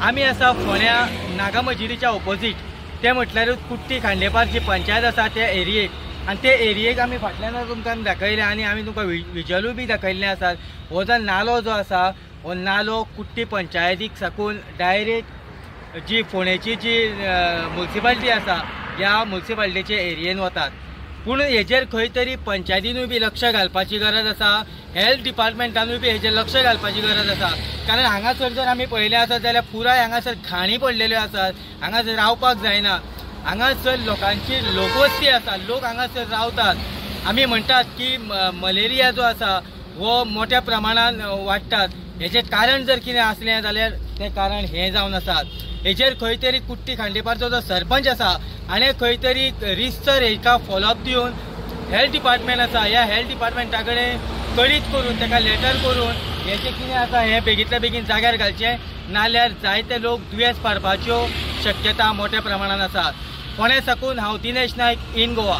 आमी आसा फोण्या नागा मजिदीच्या ऑपोजीट ते म्हटल्यारूच कुट्टी खांडेपार जी पंचायत आसा त्या एरियेक आनी ते एरियेक आमी फाटल्यान तुमकां दाखयले आनी आमी तुमकां विज्युअलूय बी दाखयल्लें आसा। हो जो नालो जो आसा हो नालो कुट्टी पंचायतीक साकून डायरेक्ट जी फोंडेची जी म्युन्सिपालिटी आसा ह्या म्युन्सिपालिटीच्या एरियेन वतात। पूण हेजेर खंय तरी पंचायतीनूय बी लक्ष घालपाची गरज आसा, हेल्थ डिपार्टमेंटानूय बी हेजेर लक्ष घालपाची गरज आसा। कारण हांगासर जर आमी पळयलें आसत जाल्यार पुराय हांगासर घाणी पडलेल्यो आसात, हांगासर रावपाक जायना। हांगासर लोकांची लोकवस्ती आसा, लोक हांगासर रावतात। आमी म्हणटात की मलेरिया जो आसा हो मोठ्या प्रमाणात वाडटात। हेजें कारण जर कितें आसलें जाल्यार तें कारण हें जावन आसा। हेजेर खंय तरी कुट्टी खांडेपारचो जो सरपंच आसा हाणें खंय तरी रिसर हेका फॉलोअप दिवन हेल्थ डिपार्टमेंट आसा ह्या हेल्थ डिपार्टमेंटा कडेन कळीत करून ताका लेटर करून हेचें कितें आसा हें बेगींतल्या बेगीन जाग्यार घालचें, नाल्यार जायते लोक दुयेंस पाडपाच्यो शक्यता मोठ्या प्रमाणात आसा। फोंड्या साकून हांव दिनेश नायक, इन गोवा।